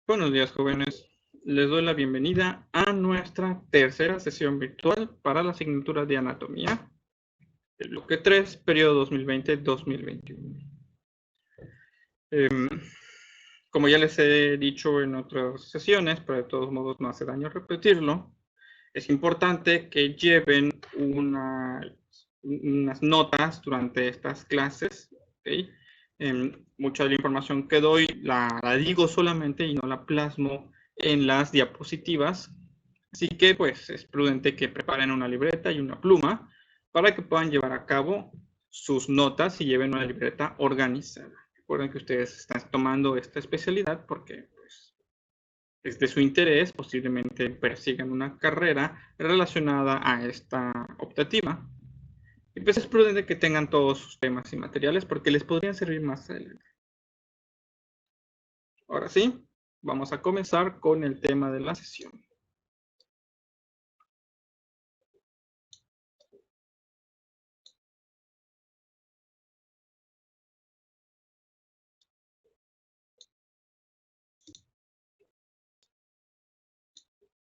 Buenos días, jóvenes. Les doy la bienvenida a nuestra tercera sesión virtual para la asignatura de anatomía, el bloque 3, periodo 2020-2021. Como ya les he dicho en otras sesiones, pero de todos modos no hace daño repetirlo, es importante que lleven unas notas durante estas clases, ¿okay? Mucha de la información que doy la digo solamente y no la plasmo en las diapositivas, así que pues es prudente que preparen una libreta y una pluma para que puedan llevar a cabo sus notas y lleven una libreta organizada. Recuerden que ustedes están tomando esta especialidad porque pues, es de su interés, posiblemente persigan una carrera relacionada a esta optativa. Y pues es prudente que tengan todos sus temas y materiales porque les podrían servir más adelante. Ahora sí, vamos a comenzar con el tema de la sesión.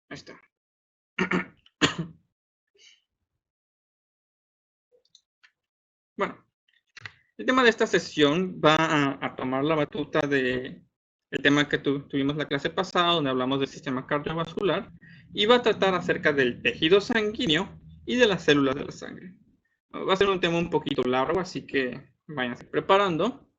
Ahí está. Bueno, el tema de esta sesión va a tomar la batuta de el tema que tuvimos la clase pasada, donde hablamos del sistema cardiovascular, y va a tratar acerca del tejido sanguíneo y de las células de la sangre. Va a ser un tema un poquito largo, así que váyanse preparando.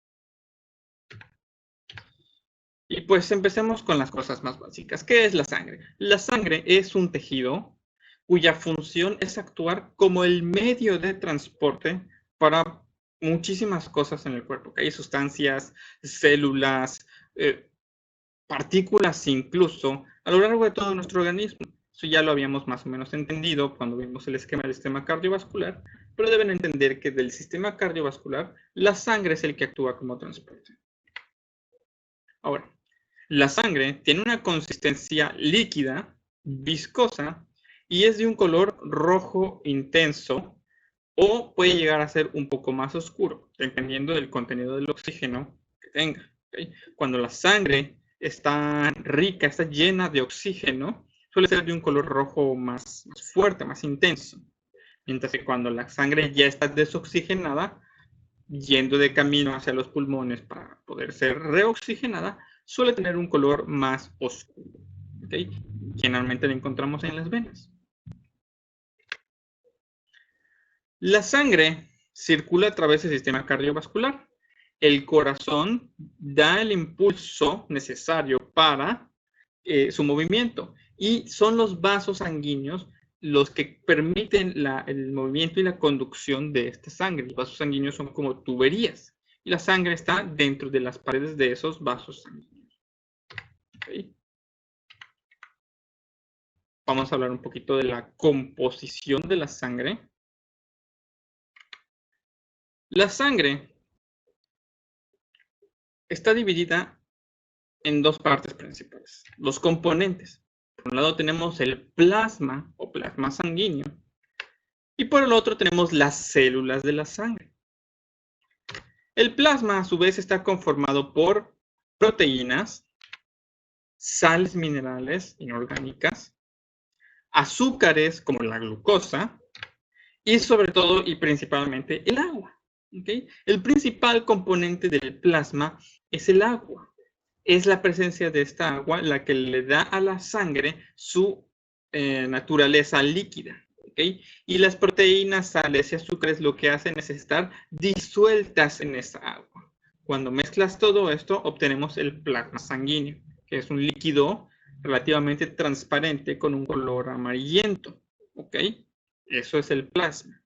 Y pues empecemos con las cosas más básicas. ¿Qué es la sangre? La sangre es un tejido cuya función es actuar como el medio de transporte para muchísimas cosas en el cuerpo. Hay sustancias, células, partículas incluso, a lo largo de todo nuestro organismo. Eso ya lo habíamos más o menos entendido cuando vimos el esquema del sistema cardiovascular, pero deben entender que del sistema cardiovascular, la sangre es el que actúa como transporte. Ahora, la sangre tiene una consistencia líquida, viscosa, y es de un color rojo intenso o puede llegar a ser un poco más oscuro, dependiendo del contenido del oxígeno que tenga. ¿Okay? Cuando la sangre está rica, está llena de oxígeno, suele ser de un color rojo más fuerte, más intenso. Mientras que cuando la sangre ya está desoxigenada, yendo de camino hacia los pulmones para poder ser reoxigenada, suele tener un color más oscuro. ¿Okay? Generalmente la encontramos en las venas. La sangre circula a través del sistema cardiovascular. El corazón da el impulso necesario para su movimiento y son los vasos sanguíneos los que permiten el movimiento y la conducción de esta sangre. Los vasos sanguíneos son como tuberías y la sangre está dentro de las paredes de esos vasos sanguíneos. ¿Okay? Vamos a hablar un poquito de la composición de la sangre. La sangre está dividida en dos partes principales. Los componentes. Por un lado tenemos el plasma o plasma sanguíneo y por el otro tenemos las células de la sangre. El plasma a su vez está conformado por proteínas, sales minerales inorgánicas, azúcares como la glucosa y sobre todo y principalmente el agua. ¿Okay? El principal componente del plasma es el agua. Es la presencia de esta agua la que le da a la sangre su naturaleza líquida. ¿Okay? Y las proteínas, sales y azúcares lo que hacen es estar disueltas en esa agua. Cuando mezclas todo esto, obtenemos el plasma sanguíneo, que es un líquido relativamente transparente con un color amarillento. ¿Ok? Eso es el plasma.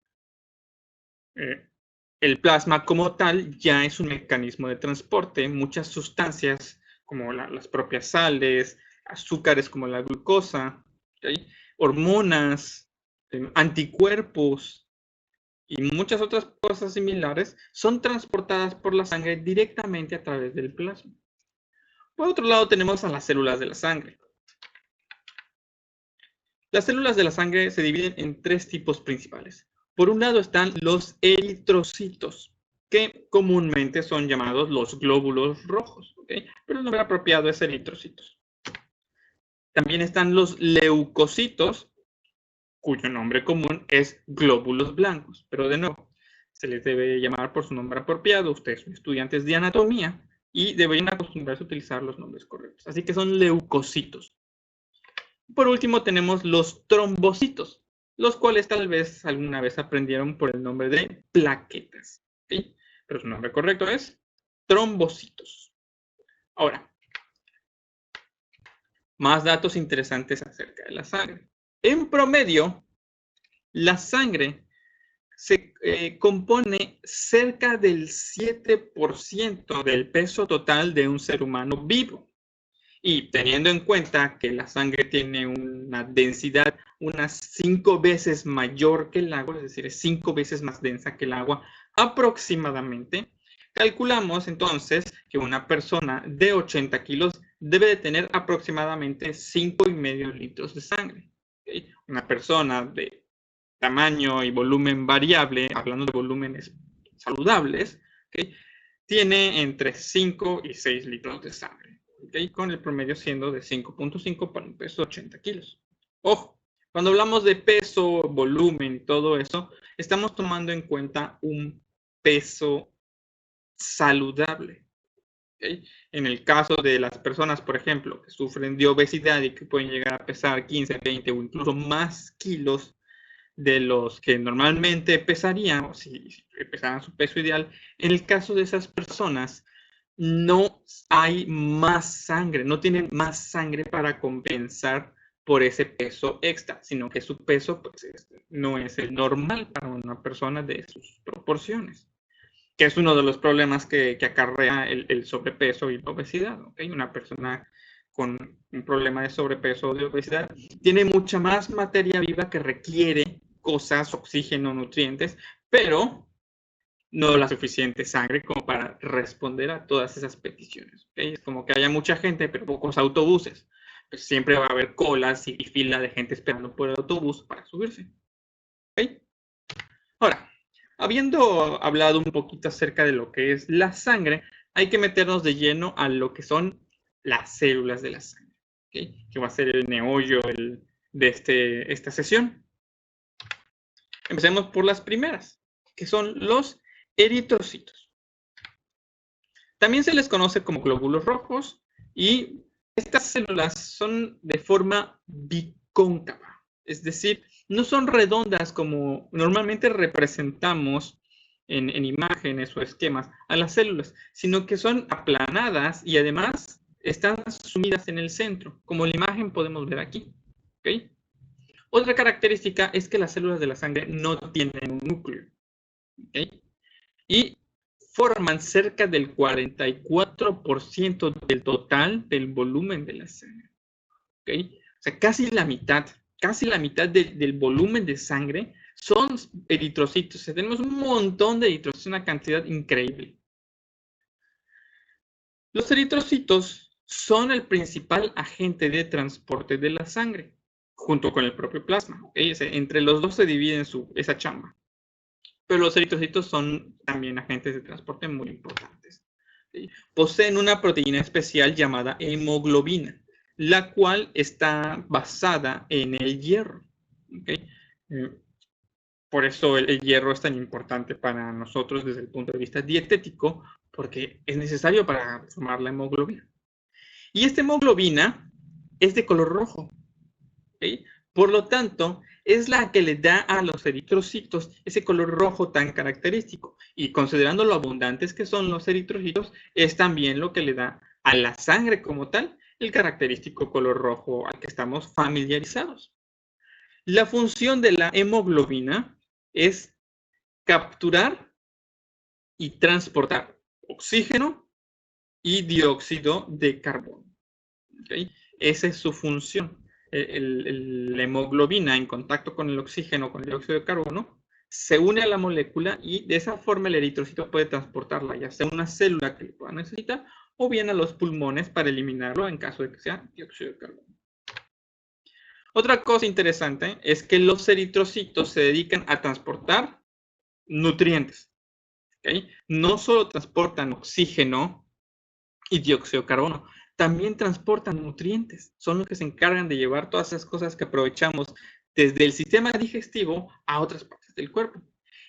El plasma como tal ya es un mecanismo de transporte. Muchas sustancias como las propias sales, azúcares como la glucosa, ¿okay? Hormonas, anticuerpos y muchas otras cosas similares son transportadas por la sangre directamente a través del plasma. Por otro lado tenemos a las células de la sangre. Las células de la sangre se dividen en tres tipos principales. Por un lado están los eritrocitos. que comúnmente son llamados los glóbulos rojos, ¿ok? Pero el nombre apropiado es eritrocitos. También están los leucocitos, cuyo nombre común es glóbulos blancos, pero de nuevo, se les debe llamar por su nombre apropiado. Ustedes son estudiantes de anatomía y deberían acostumbrarse a utilizar los nombres correctos. Así que son leucocitos. Por último tenemos los trombocitos, los cuales tal vez alguna vez aprendieron por el nombre de plaquetas, ¿sí? Pero su nombre correcto es trombocitos. Ahora, más datos interesantes acerca de la sangre. En promedio, la sangre se compone cerca del 7% del peso total de un ser humano vivo. Y teniendo en cuenta que la sangre tiene una densidad unas 5 veces mayor que el agua, es decir, es 5 veces más densa que el agua aproximadamente, calculamos entonces que una persona de 80 kilos debe de tener aproximadamente 5,5 litros de sangre. ¿Okay? Una persona de tamaño y volumen variable, hablando de volúmenes saludables, ¿okay? Tiene entre 5 y 6 litros de sangre, ¿okay? Con el promedio siendo de 5,5 para un peso de 80 kilos. Ojo, cuando hablamos de peso, volumen y todo eso, estamos tomando en cuenta un peso saludable. ¿Okay? En el caso de las personas, por ejemplo, que sufren de obesidad y que pueden llegar a pesar 15, 20 o incluso más kilos de los que normalmente pesarían, o si pesaran su peso ideal, en el caso de esas personas no hay más sangre, no tienen más sangre para compensar por ese peso extra, sino que su peso pues, no es el normal para una persona de sus proporciones, que es uno de los problemas que acarrea el sobrepeso y la obesidad. ¿Okay? Una persona con un problema de sobrepeso o de obesidad tiene mucha más materia viva que requiere cosas, oxígeno, nutrientes, pero no la suficiente sangre como para responder a todas esas peticiones. ¿Okay? Es como que haya mucha gente, pero pocos autobuses. Pues siempre va a haber colas y fila de gente esperando por el autobús para subirse. ¿Okay? Ahora, habiendo hablado un poquito acerca de lo que es la sangre, hay que meternos de lleno a lo que son las células de la sangre, ¿okay? Que va a ser el meollo de esta sesión. Empecemos por las primeras, que son los eritrocitos. También se les conoce como glóbulos rojos y estas células son de forma bicóncava, es decir, no son redondas como normalmente representamos en imágenes o esquemas a las células, sino que son aplanadas y además están sumidas en el centro, como en la imagen podemos ver aquí. ¿Okay? Otra característica es que las células de la sangre no tienen un núcleo. ¿Okay? Y forman cerca del 44% del total del volumen de la sangre. ¿Okay? O sea, casi la mitad del volumen de sangre son eritrocitos. O sea, tenemos un montón de eritrocitos, una cantidad increíble. Los eritrocitos son el principal agente de transporte de la sangre, junto con el propio plasma. ¿Okay? Entre los dos se dividen esa chamba. Pero los eritrocitos son también agentes de transporte muy importantes. ¿Sí? Poseen una proteína especial llamada hemoglobina, la cual está basada en el hierro. ¿Okay? Por eso el hierro es tan importante para nosotros desde el punto de vista dietético, porque es necesario para formar la hemoglobina. Y esta hemoglobina es de color rojo. ¿Okay? Por lo tanto, es la que le da a los eritrocitos ese color rojo tan característico. Y considerando lo abundantes que son los eritrocitos, es también lo que le da a la sangre como tal el característico color rojo al que estamos familiarizados. La función de la hemoglobina es capturar y transportar oxígeno y dióxido de carbono. ¿Okay? Esa es su función. La hemoglobina en contacto con el oxígeno, con el dióxido de carbono, se une a la molécula y de esa forma el eritrocito puede transportarla, ya sea a una célula que lo pueda necesitar o bien a los pulmones para eliminarlo en caso de que sea dióxido de carbono. Otra cosa interesante es que los eritrocitos se dedican a transportar nutrientes. ¿Okay? No solo transportan oxígeno y dióxido de carbono, también transportan nutrientes. Son los que se encargan de llevar todas esas cosas que aprovechamos desde el sistema digestivo a otras partes del cuerpo.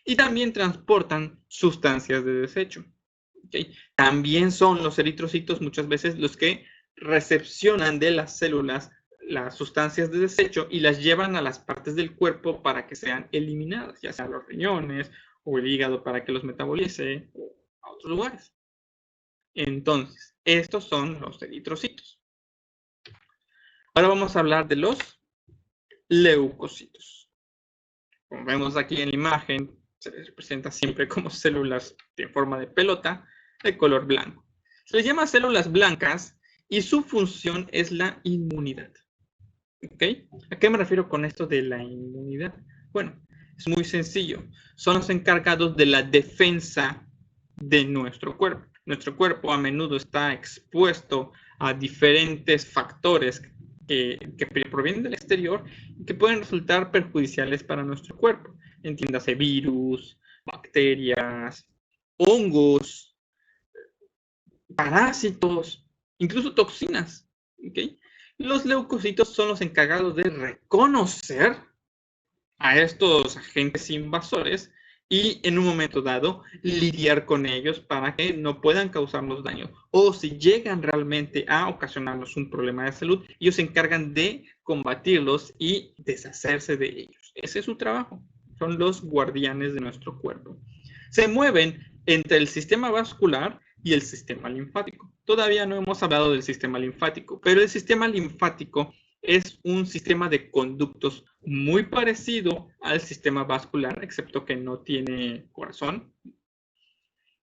Y también transportan sustancias de desecho. ¿Okay? También son los eritrocitos muchas veces los que recepcionan de las células las sustancias de desecho y las llevan a las partes del cuerpo para que sean eliminadas, ya sea los riñones o el hígado para que los metabolice o a otros lugares. Entonces, estos son los eritrocitos. Ahora vamos a hablar de los leucocitos. Como vemos aquí en la imagen, se les representa siempre como células en forma de pelota de color blanco. Se les llama células blancas y su función es la inmunidad. ¿Ok? ¿A qué me refiero con esto de la inmunidad? Bueno, es muy sencillo. Son los encargados de la defensa de nuestro cuerpo. Nuestro cuerpo a menudo está expuesto a diferentes factores que provienen del exterior y que pueden resultar perjudiciales para nuestro cuerpo. Entiéndase virus, bacterias, hongos, parásitos, incluso toxinas. ¿Okay? Los leucocitos son los encargados de reconocer a estos agentes invasores y en un momento dado lidiar con ellos para que no puedan causarnos daño. O si llegan realmente a ocasionarnos un problema de salud, ellos se encargan de combatirlos y deshacerse de ellos. Ese es su trabajo. Son los guardianes de nuestro cuerpo. Se mueven entre el sistema vascular y el sistema linfático. Todavía no hemos hablado del sistema linfático, pero el sistema linfático es un sistema de conductos muy parecido al sistema vascular, excepto que no tiene corazón.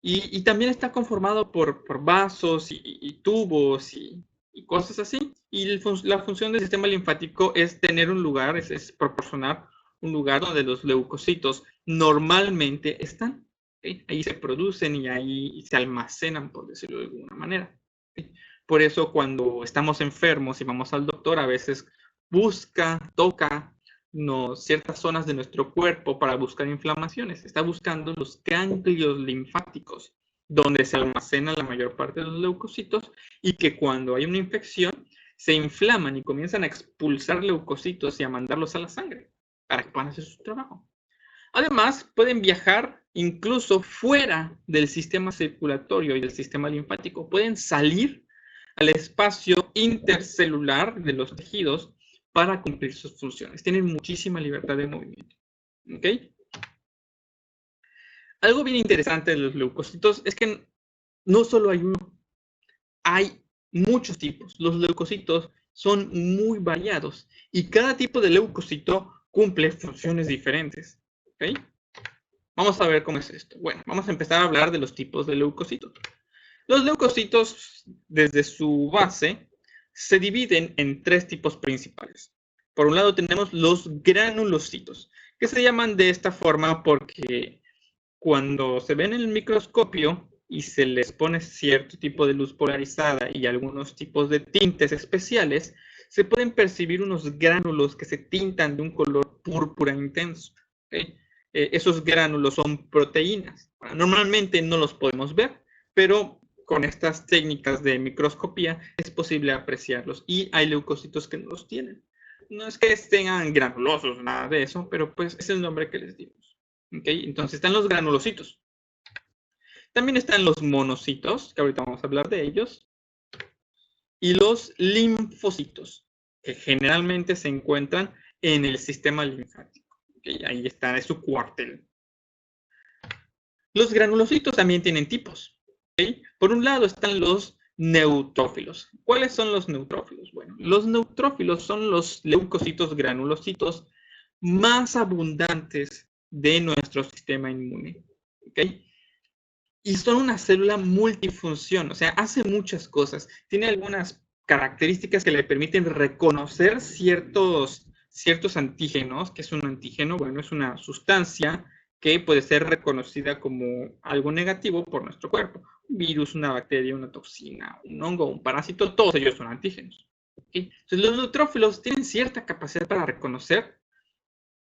Y también está conformado por vasos y tubos y cosas así. Y la función del sistema linfático es tener un lugar, es proporcionar un lugar donde los leucocitos normalmente están. ¿Okay? Ahí se producen y ahí se almacenan, por decirlo de alguna manera. ¿Okay? Por eso cuando estamos enfermos y vamos al doctor, a veces toca ciertas zonas de nuestro cuerpo para buscar inflamaciones. Está buscando los ganglios linfáticos, donde se almacena la mayor parte de los leucocitos y que cuando hay una infección se inflaman y comienzan a expulsar leucocitos y a mandarlos a la sangre para que puedan hacer su trabajo. Además, pueden viajar incluso fuera del sistema circulatorio y del sistema linfático. Pueden salir al espacio intercelular de los tejidos para cumplir sus funciones. Tienen muchísima libertad de movimiento. ¿Ok? Algo bien interesante de los leucocitos es que no solo hay uno, hay muchos tipos. Los leucocitos son muy variados y cada tipo de leucocito cumple funciones diferentes. ¿Ok? Vamos a ver cómo es esto. Bueno, vamos a empezar a hablar de los tipos de leucocitos. Los leucocitos, desde su base, se dividen en tres tipos principales. Por un lado tenemos los granulocitos, que se llaman de esta forma porque cuando se ven en el microscopio y se les pone cierto tipo de luz polarizada y algunos tipos de tintes especiales, se pueden percibir unos gránulos que se tintan de un color púrpura intenso. ¿Okay? Esos gránulos son proteínas. Normalmente no los podemos ver, pero con estas técnicas de microscopía es posible apreciarlos y hay leucocitos que no los tienen. No es que estén granulosos, nada de eso, pero pues es el nombre que les dimos. ¿Okay? Entonces están los granulocitos. También están los monocitos, que ahorita vamos a hablar de ellos, y los linfocitos, que generalmente se encuentran en el sistema linfático. ¿Okay? Ahí está, es su cuartel. Los granulocitos también tienen tipos. ¿Okay? Por un lado están los neutrófilos. ¿Cuáles son los neutrófilos? Bueno, los neutrófilos son los leucocitos granulocitos más abundantes de nuestro sistema inmune. ¿Okay? Y son una célula multifunción, o sea, hace muchas cosas. Tiene algunas características que le permiten reconocer ciertos antígenos. ¿Qué es un antígeno? Bueno, es una sustancia que puede ser reconocida como algo negativo por nuestro cuerpo. Un virus, una bacteria, una toxina, un hongo, un parásito, todos ellos son antígenos. ¿Okay? Entonces, los neutrófilos tienen cierta capacidad para reconocer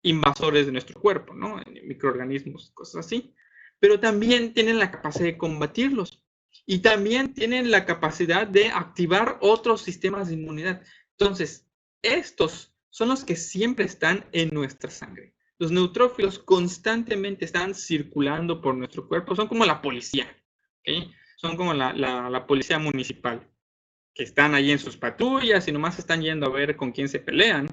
invasores de nuestro cuerpo, ¿no? Microorganismos, cosas así. pero también tienen la capacidad de combatirlos. Y también tienen la capacidad de activar otros sistemas de inmunidad. Entonces, estos son los que siempre están en nuestra sangre. Los neutrófilos constantemente están circulando por nuestro cuerpo. Son como la policía, ¿okay? Son como la policía municipal, que están ahí en sus patrullas y nomás están yendo a ver con quién se pelean.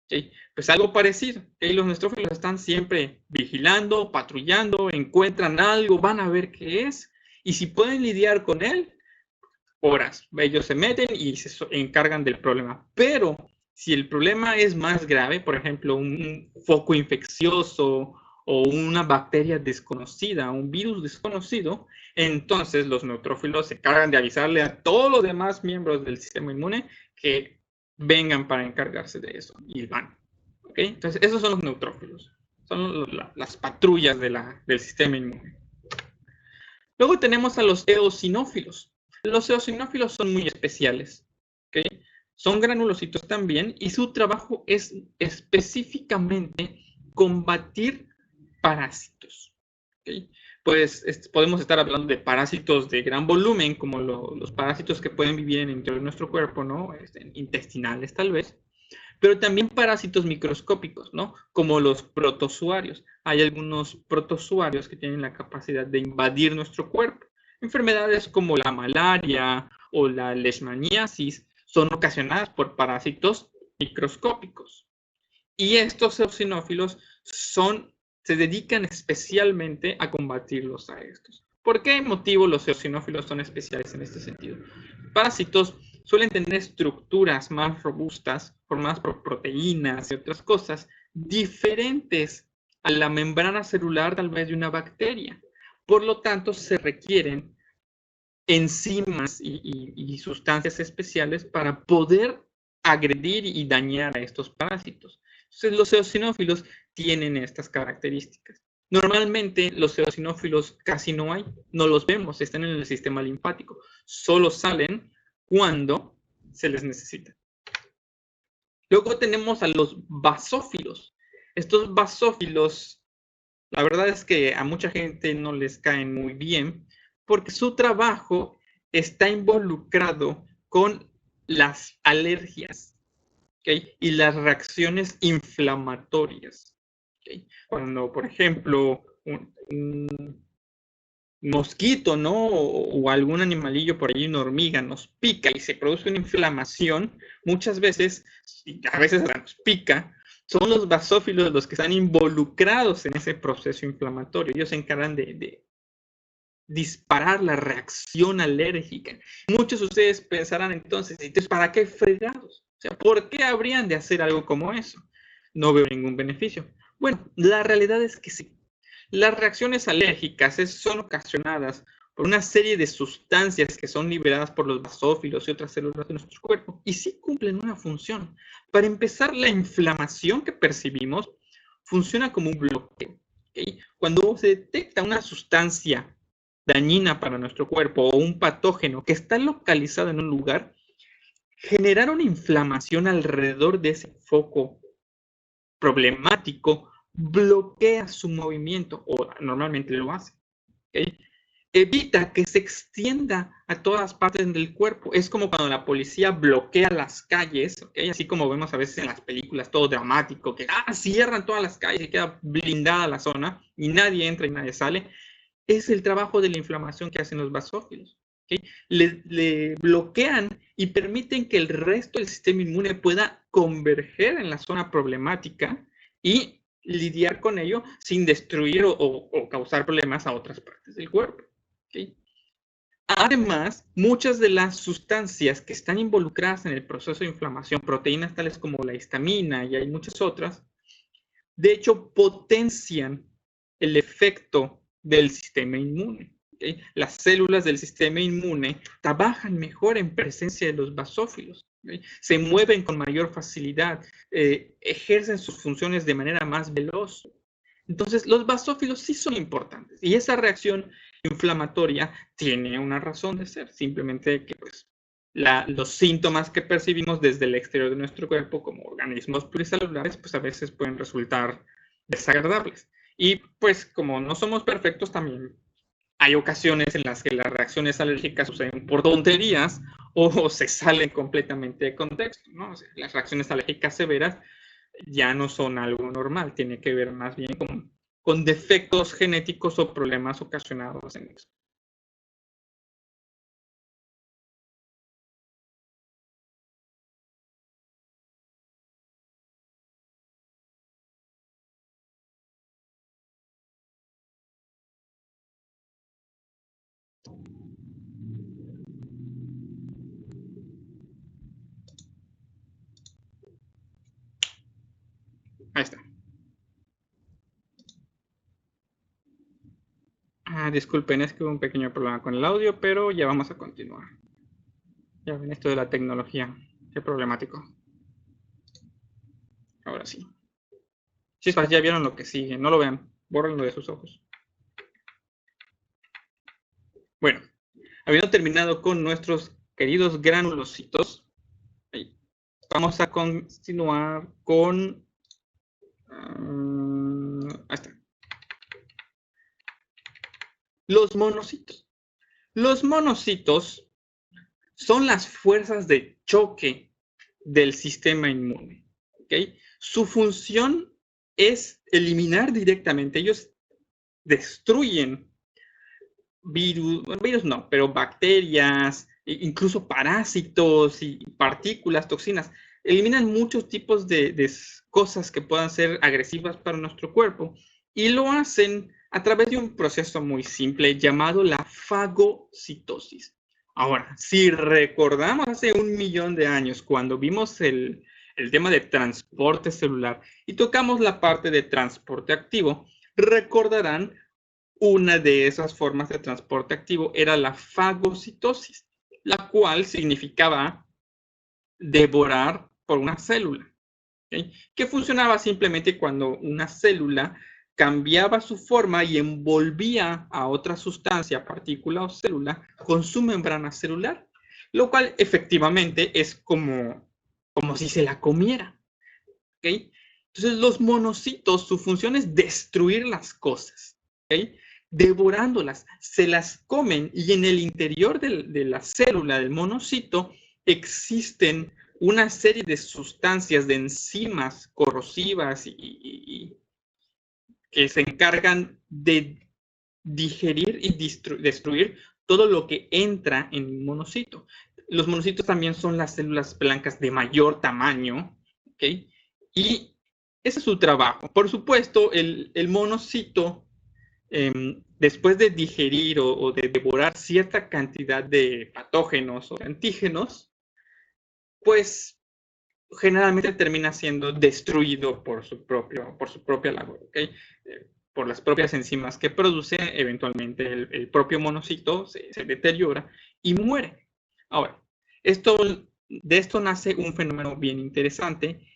¿Okay? Pues algo parecido. ¿Okay? Los neutrófilos están siempre vigilando, patrullando, encuentran algo, van a ver qué es. Y si pueden lidiar con él, horas. Ellos se meten y se encargan del problema. Pero si el problema es más grave, por ejemplo, un foco infeccioso o una bacteria desconocida, un virus desconocido, entonces los neutrófilos se encargan de avisarle a todos los demás miembros del sistema inmune que vengan para encargarse de eso y van. ¿Okay? Entonces, esos son los neutrófilos. Son las patrullas del sistema inmune. Luego tenemos a los eosinófilos. Los eosinófilos son muy especiales. ¿Okay? Son granulocitos también y su trabajo es específicamente combatir parásitos. ¿Okay? Pues podemos estar hablando de parásitos de gran volumen, como los parásitos que pueden vivir en el interior de nuestro cuerpo, ¿no? Intestinales tal vez, pero también parásitos microscópicos, ¿no? Como los protozoarios. Hay algunos protozoarios que tienen la capacidad de invadir nuestro cuerpo. Enfermedades como la malaria o la leishmaniasis son ocasionadas por parásitos microscópicos. Y estos eosinófilos se dedican especialmente a combatirlos a estos. ¿Por qué motivo los eosinófilos son especiales en este sentido? Parásitos suelen tener estructuras más robustas, formadas por proteínas y otras cosas, diferentes a la membrana celular tal vez de una bacteria. Por lo tanto, se requieren enzimas y sustancias especiales para poder agredir y dañar a estos parásitos. Entonces, los eosinófilos tienen estas características. Normalmente los eosinófilos casi no hay, no los vemos, están en el sistema linfático. Solo salen cuando se les necesita. Luego tenemos a los basófilos. Estos basófilos, la verdad es que a mucha gente no les caen muy bien porque su trabajo está involucrado con las alergias, ¿okay? Y las reacciones inflamatorias. ¿Okay? Cuando, por ejemplo, un mosquito, ¿no? O algún animalillo por ahí, una hormiga, nos pica y se produce una inflamación, muchas veces, y a veces nos pica, son los basófilos los que están involucrados en ese proceso inflamatorio. Ellos se encargan de disparar la reacción alérgica. Muchos de ustedes pensarán entonces, ¿para qué fregados? O sea, ¿por qué habrían de hacer algo como eso? No veo ningún beneficio. Bueno, la realidad es que sí. Las reacciones alérgicas son ocasionadas por una serie de sustancias que son liberadas por los basófilos y otras células de nuestro cuerpo y sí cumplen una función. Para empezar, la inflamación que percibimos funciona como un bloqueo. ¿Okay? Cuando se detecta una sustancia dañina para nuestro cuerpo o un patógeno que está localizado en un lugar, generar una inflamación alrededor de ese foco problemático bloquea su movimiento, o normalmente lo hace. ¿Okay? Evita que se extienda a todas partes del cuerpo. Es como cuando la policía bloquea las calles, ¿okay? Así como vemos a veces en las películas, todo dramático, que cierran todas las calles y queda blindada la zona y nadie entra y nadie sale. Es el trabajo de la inflamación que hacen los basófilos. ¿Okay? Le bloquean y permiten que el resto del sistema inmune pueda converger en la zona problemática y lidiar con ello sin destruir o causar problemas a otras partes del cuerpo. ¿Okay? Además, muchas de las sustancias que están involucradas en el proceso de inflamación, proteínas tales como la histamina y hay muchas otras, de hecho potencian el efecto del sistema inmune. ¿Okay? Las células del sistema inmune trabajan mejor en presencia de los basófilos. ¿Okay? Se mueven con mayor facilidad, ejercen sus funciones de manera más veloz. Entonces, los basófilos sí son importantes y esa reacción inflamatoria tiene una razón de ser, simplemente que pues, los síntomas que percibimos desde el exterior de nuestro cuerpo como organismos pluricelulares, pues a veces pueden resultar desagradables. Y pues como no somos perfectos, también hay ocasiones en las que las reacciones alérgicas suceden por tonterías o se salen completamente de contexto, ¿no? O sea, las reacciones alérgicas severas ya no son algo normal, tiene que ver más bien con defectos genéticos o problemas ocasionados en eso. Ahí está. Disculpen, es que hubo un pequeño problema con el audio, pero ya vamos a continuar. Ya ven esto de la tecnología, qué problemático. Ahora sí. Chispas, ya vieron lo que sigue, no lo vean, bórrenlo de sus ojos. Bueno, habiendo terminado con nuestros queridos granulocitos, vamos a continuar con... ahí está. Los monocitos. Los monocitos son las fuerzas de choque del sistema inmune. ¿Okay? Su función es eliminar directamente. Ellos destruyen virus no, pero bacterias, incluso parásitos y partículas, toxinas. Eliminan muchos tipos de cosas que puedan ser agresivas para nuestro cuerpo y lo hacen a través de un proceso muy simple llamado la fagocitosis. Ahora, si recordamos hace 1.000.000 de años, cuando vimos el tema de transporte celular y tocamos la parte de transporte activo, recordarán una de esas formas de transporte activo era la fagocitosis, la cual significaba devorar por una célula, ¿okay? Que funcionaba simplemente cuando una célula cambiaba su forma y envolvía a otra sustancia, partícula o célula con su membrana celular, lo cual efectivamente es como si se la comiera. ¿Okay? Entonces los monocitos, su función es destruir las cosas, ¿okay? Devorándolas, se las comen y en el interior de la célula del monocito existen una serie de sustancias, de enzimas corrosivas y que se encargan de digerir y destruir todo lo que entra en el monocito. Los monocitos también son las células blancas de mayor tamaño, ¿ok? Y ese es su trabajo. Por supuesto, el monocito, después de digerir o de devorar cierta cantidad de patógenos o antígenos, pues generalmente termina siendo destruido por su propia labor, ¿ok? Por las propias enzimas que produce, eventualmente el propio monocito se deteriora y muere. Ahora, de esto nace un fenómeno bien interesante,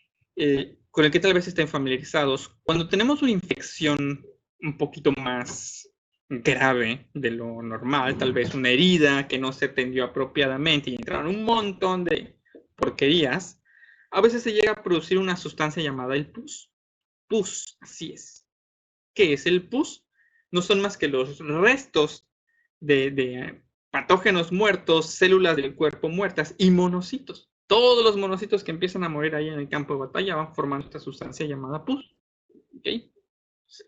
con el que tal vez estén familiarizados. Cuando tenemos una infección un poquito más grave de lo normal, tal vez una herida que no se atendió apropiadamente y entraron un montón de porquerías, a veces se llega a producir una sustancia llamada el pus. Pus, así es. ¿Qué es el pus? No son más que los restos de patógenos muertos, células del cuerpo muertas y monocitos. Todos los monocitos que empiezan a morir ahí en el campo de batalla van formando esta sustancia llamada pus. ¿Okay?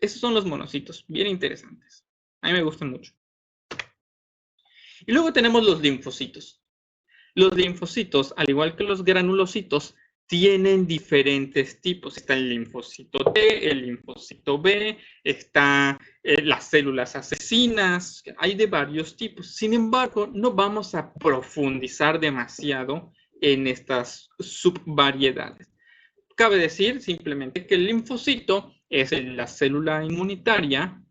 Esos son los monocitos, bien interesantes. A mí me gustan mucho. Y luego tenemos los linfocitos. Los linfocitos, al igual que los granulocitos, tienen diferentes tipos. Está el linfocito T, el linfocito B, está las células asesinas, hay de varios tipos. Sin embargo, no vamos a profundizar demasiado en estas subvariedades. Cabe decir simplemente que el linfocito es la célula inmunitaria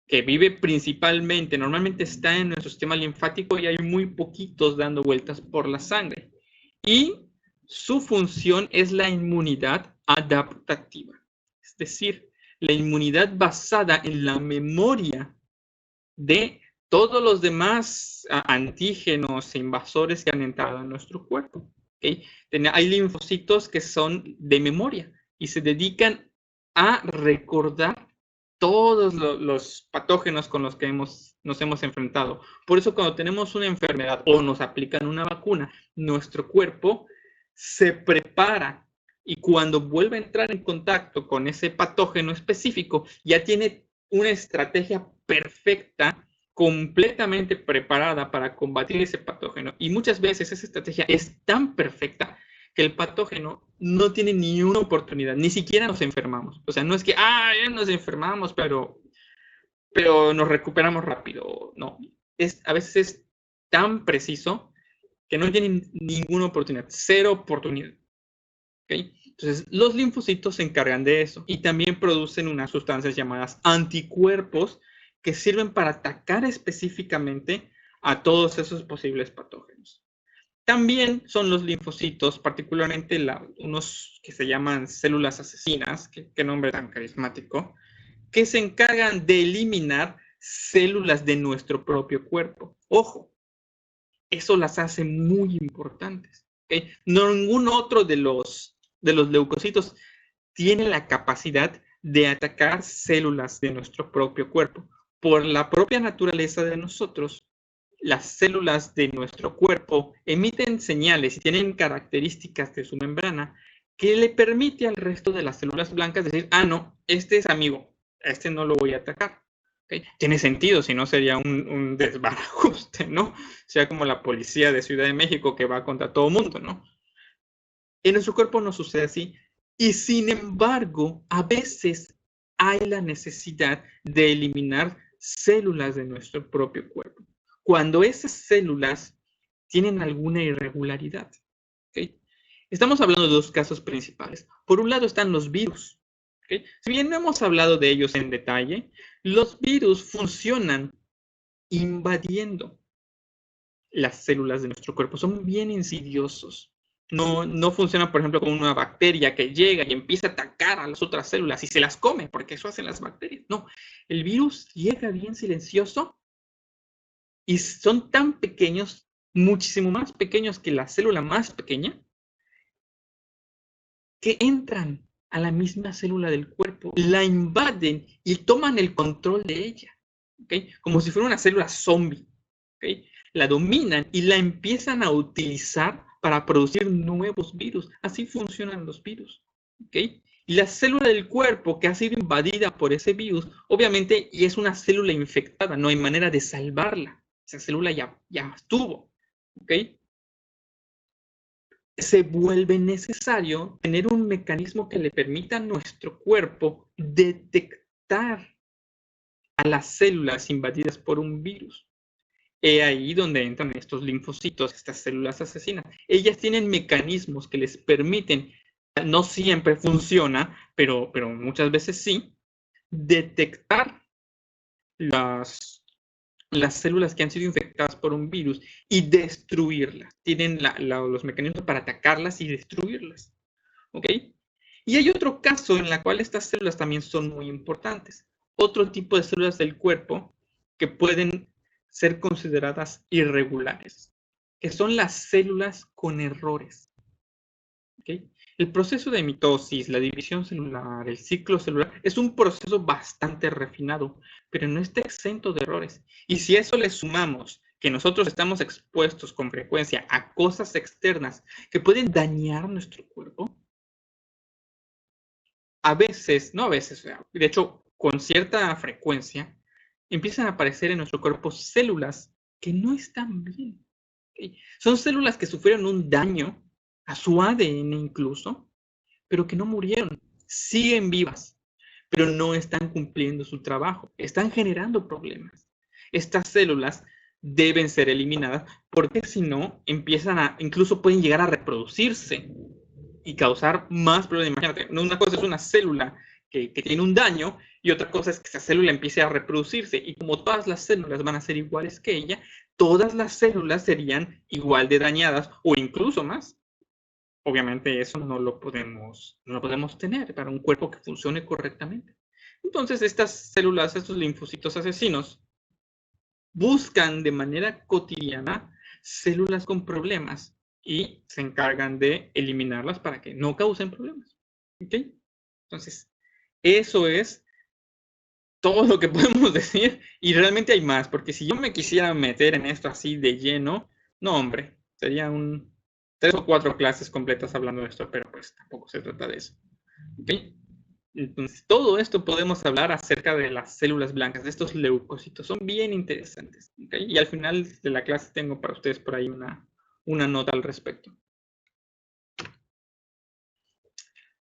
que vive principalmente, normalmente está en nuestro sistema linfático y hay muy poquitos dando vueltas por la sangre. Y su función es la inmunidad adaptativa, es decir, la inmunidad basada en la memoria de todos los demás antígenos e invasores que han entrado en nuestro cuerpo. ¿Okay? Hay linfocitos que son de memoria y se dedican a recordar todos los patógenos con los que nos hemos enfrentado. Por eso cuando tenemos una enfermedad o nos aplican una vacuna, nuestro cuerpo se prepara y cuando vuelve a entrar en contacto con ese patógeno específico, ya tiene una estrategia perfecta, completamente preparada para combatir ese patógeno. Y muchas veces esa estrategia es tan perfecta que el patógeno no tiene ni una oportunidad, ni siquiera nos enfermamos. O sea, no es que, ya nos enfermamos, pero nos recuperamos rápido. No, a veces es tan preciso que no tienen ninguna oportunidad, cero oportunidad. ¿Okay? Entonces, los linfocitos se encargan de eso y también producen unas sustancias llamadas anticuerpos que sirven para atacar específicamente a todos esos posibles patógenos. También son los linfocitos, particularmente unos que se llaman células asesinas, qué nombre tan carismático, que se encargan de eliminar células de nuestro propio cuerpo. Ojo, eso las hace muy importantes. ¿Okay? Ningún otro de los leucocitos tiene la capacidad de atacar células de nuestro propio cuerpo. Por la propia naturaleza de nosotros, las células de nuestro cuerpo emiten señales y tienen características de su membrana que le permite al resto de las células blancas decir, no, este es amigo, a este no lo voy a atacar. ¿Okay? Tiene sentido, si no sería un desbarajuste, ¿no? Sea como la policía de Ciudad de México que va contra todo mundo, ¿no? En nuestro cuerpo no sucede así. Y sin embargo, a veces hay la necesidad de eliminar células de nuestro propio cuerpo. Cuando esas células tienen alguna irregularidad. ¿Okay? Estamos hablando de dos casos principales. Por un lado están los virus. ¿Okay? Si bien no hemos hablado de ellos en detalle, los virus funcionan invadiendo las células de nuestro cuerpo. Son bien insidiosos. No funciona, por ejemplo, como una bacteria que llega y empieza a atacar a las otras células y se las come, porque eso hacen las bacterias. No, el virus llega bien silencioso y son tan pequeños, muchísimo más pequeños que la célula más pequeña, que entran a la misma célula del cuerpo, la invaden y toman el control de ella, ¿okay? Como si fuera una célula zombie, ¿okay? La dominan y la empiezan a utilizar para producir nuevos virus. Así funcionan los virus, ¿okay? Y la célula del cuerpo que ha sido invadida por ese virus, obviamente, y es una célula infectada, no hay manera de salvarla. Esa célula ya estuvo, ¿ok? Se vuelve necesario tener un mecanismo que le permita a nuestro cuerpo detectar a las células invadidas por un virus. Es ahí donde entran estos linfocitos, estas células asesinas. Ellas tienen mecanismos que les permiten, no siempre funciona, pero muchas veces sí, detectar las células que han sido infectadas por un virus y destruirlas. Tienen los mecanismos para atacarlas y destruirlas. ¿Ok? Y hay otro caso en el cual estas células también son muy importantes. Otro tipo de células del cuerpo que pueden ser consideradas irregulares, que son las células con errores. ¿Okay? El proceso de mitosis, la división celular, el ciclo celular, es un proceso bastante refinado, pero no está exento de errores. Y si a eso le sumamos que nosotros estamos expuestos con frecuencia a cosas externas que pueden dañar nuestro cuerpo, a veces, no a veces, de hecho, con cierta frecuencia, empiezan a aparecer en nuestro cuerpo células que no están bien. ¿Okay? Son células que sufrieron un daño a su ADN incluso, pero que no murieron, siguen vivas, pero no están cumpliendo su trabajo, están generando problemas. Estas células deben ser eliminadas porque si no, incluso pueden llegar a reproducirse y causar más problemas. Imagínate, una cosa es una célula que tiene un daño y otra cosa es que esa célula empiece a reproducirse y como todas las células van a ser iguales que ella, todas las células serían igual de dañadas o incluso más. Obviamente eso no lo podemos tener para un cuerpo que funcione correctamente. Entonces estas células, estos linfocitos asesinos, buscan de manera cotidiana células con problemas y se encargan de eliminarlas para que no causen problemas. ¿Ok? Entonces, eso es todo lo que podemos decir, y realmente hay más, porque si yo me quisiera meter en esto así de lleno, no, hombre, sería 3 o 4 clases completas hablando de esto, pero pues tampoco se trata de eso. ¿Okay? Entonces, todo esto podemos hablar acerca de las células blancas, de estos leucocitos, son bien interesantes. ¿Okay? Y al final de la clase tengo para ustedes por ahí una nota al respecto.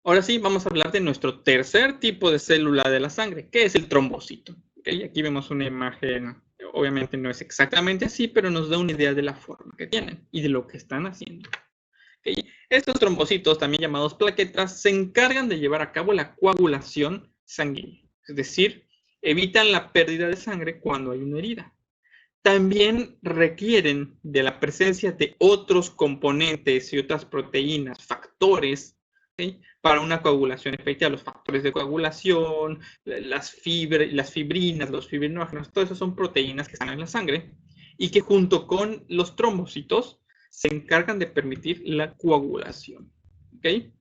Ahora sí, vamos a hablar de nuestro tercer tipo de célula de la sangre, que es el trombocito. ¿Okay? Aquí vemos una imagen, obviamente no es exactamente así, pero nos da una idea de la forma que tienen y de lo que están haciendo. ¿Okay? Estos trombocitos, también llamados plaquetas, se encargan de llevar a cabo la coagulación sanguínea, es decir, evitan la pérdida de sangre cuando hay una herida. También requieren de la presencia de otros componentes y otras proteínas, factores, ¿sí? Para una coagulación efectiva. Los factores de coagulación, las fibrinas, los fibrinógenos, todo eso son proteínas que están en la sangre y que junto con los trombocitos se encargan de permitir la coagulación. ¿Okay?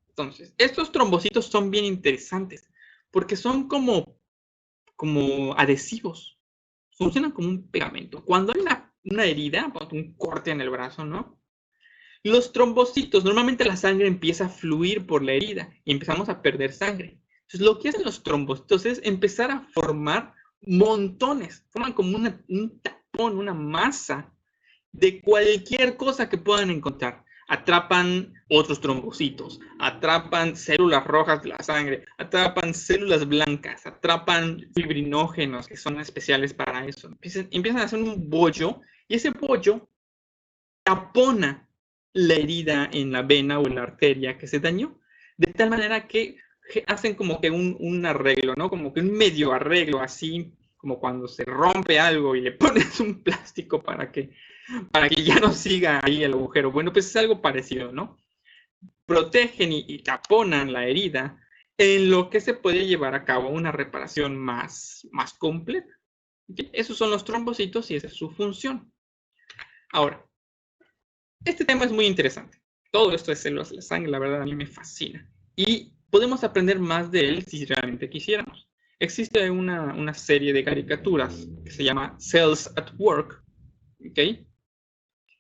Entonces, estos trombocitos son bien interesantes porque son como adhesivos. Funcionan como un pegamento. Cuando hay una herida, un corte en el brazo, ¿no? Los trombocitos, normalmente la sangre empieza a fluir por la herida y empezamos a perder sangre. Entonces, lo que hacen los trombocitos es empezar a formar montones, forman como un tapón, una masa de cualquier cosa que puedan encontrar. Atrapan otros trombocitos, atrapan células rojas de la sangre, atrapan células blancas, atrapan fibrinógenos que son especiales para eso. Empiezan a hacer un bollo y ese bollo tapona la herida en la vena o en la arteria que se dañó, de tal manera que hacen como que un arreglo, ¿no? Como que un medio arreglo, así como cuando se rompe algo y le pones un plástico para que ya no siga ahí el agujero. Bueno, pues es algo parecido, ¿no? Protegen y taponan la herida en lo que se puede llevar a cabo una reparación más completa. ¿Okay? Esos son los trombocitos y esa es su función. Ahora, este tema es muy interesante. Todo esto de células de la sangre, la verdad, a mí me fascina. Y podemos aprender más de él si realmente quisiéramos. Existe una serie de caricaturas que se llama Cells at Work, ¿okay?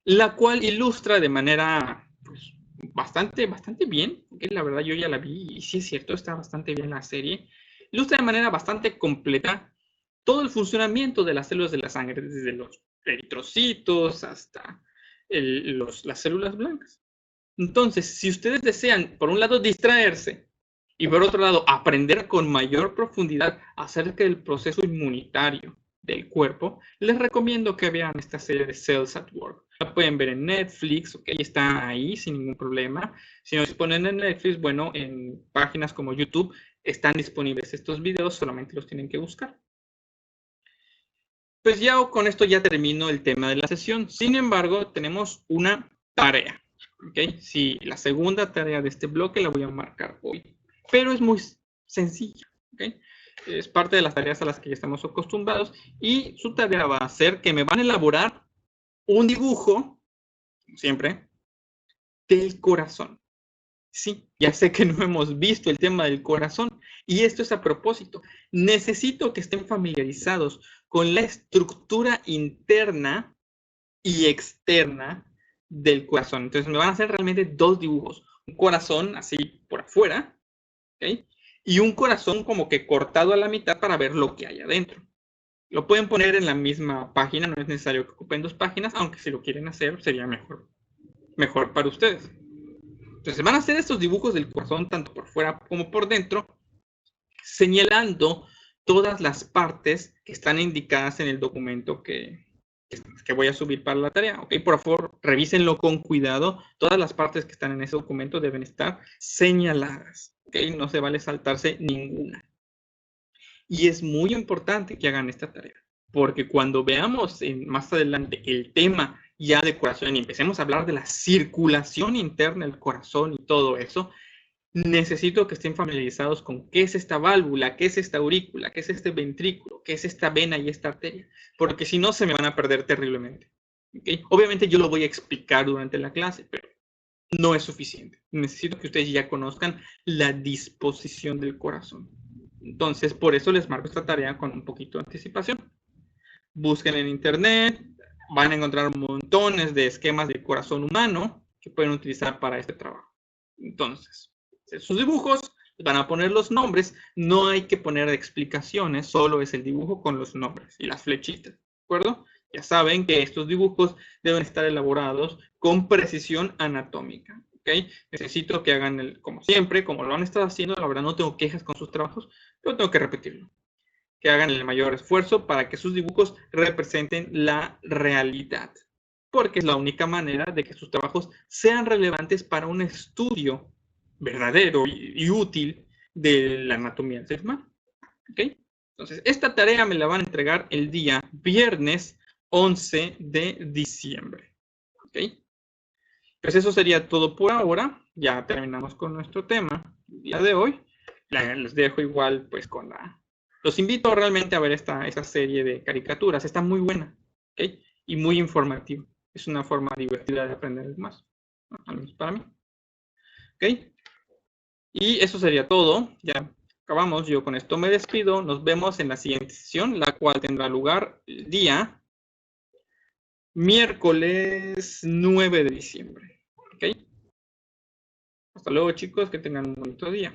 La cual ilustra de manera pues, bastante bien, ¿okay? La verdad yo ya la vi y sí es cierto, está bastante bien la serie. Ilustra de manera bastante completa todo el funcionamiento de las células de la sangre, desde los eritrocitos hasta las células blancas. Entonces, si ustedes desean, por un lado, distraerse y por otro lado, aprender con mayor profundidad acerca del proceso inmunitario del cuerpo, les recomiendo que vean esta serie de Cells at Work. La pueden ver en Netflix, ok, está ahí sin ningún problema. Si no se ponen en Netflix, bueno, en páginas como YouTube están disponibles estos videos, solamente los tienen que buscar. Pues ya con esto ya termino el tema de la sesión. Sin embargo, tenemos una tarea. ¿Okay? Sí, la segunda tarea de este bloque la voy a marcar hoy. Pero es muy sencilla. ¿Okay? Es parte de las tareas a las que ya estamos acostumbrados. Y su tarea va a ser que me van a elaborar un dibujo, siempre, del corazón. Sí, ya sé que no hemos visto el tema del corazón y esto es a propósito. Necesito que estén familiarizados con la estructura interna y externa del corazón. Entonces me van a hacer realmente dos dibujos. Un corazón así por afuera, ¿okay? Y un corazón como que cortado a la mitad para ver lo que hay adentro. Lo pueden poner en la misma página, no es necesario que ocupen dos páginas, aunque si lo quieren hacer sería mejor para ustedes. Entonces van a hacer estos dibujos del corazón tanto por fuera como por dentro, señalando todas las partes que están indicadas en el documento que voy a subir para la tarea. Ok, por favor, revísenlo con cuidado. Todas las partes que están en ese documento deben estar señaladas. Ok, no se vale saltarse ninguna. Y es muy importante que hagan esta tarea, porque cuando veamos más adelante el tema ya de corazón y empecemos a hablar de la circulación interna del corazón y todo eso, necesito que estén familiarizados con qué es esta válvula, qué es esta aurícula, qué es este ventrículo, qué es esta vena y esta arteria, porque si no se me van a perder terriblemente. ¿Okay? Obviamente yo lo voy a explicar durante la clase, pero no es suficiente. Necesito que ustedes ya conozcan la disposición del corazón. Entonces, por eso les marco esta tarea con un poquito de anticipación. Busquen en internet, van a encontrar montones de esquemas de corazón humano que pueden utilizar para este trabajo. Entonces, sus dibujos, van a poner los nombres, no hay que poner explicaciones, solo es el dibujo con los nombres y las flechitas, ¿de acuerdo? Ya saben que estos dibujos deben estar elaborados con precisión anatómica, ¿ok? Necesito que hagan, como siempre, como lo han estado haciendo, la verdad no tengo quejas con sus trabajos, pero tengo que repetirlo. Que hagan el mayor esfuerzo para que sus dibujos representen la realidad, porque es la única manera de que sus trabajos sean relevantes para un estudio verdadero y útil de la anatomía del ser humano. ¿Okay? Entonces, esta tarea me la van a entregar el día viernes 11 de diciembre. ¿Okay? Pues eso sería todo por ahora. Ya terminamos con nuestro tema el día de hoy. Les dejo igual pues con la... Los invito realmente a ver esta serie de caricaturas. Está muy buena, ¿okay? Y muy informativa. Es una forma divertida de aprender más, al menos para mí. ¿Ok? Y eso sería todo. Ya acabamos. Yo con esto me despido. Nos vemos en la siguiente sesión, la cual tendrá lugar el día miércoles 9 de diciembre. ¿Ok? Hasta luego, chicos. Que tengan un bonito día.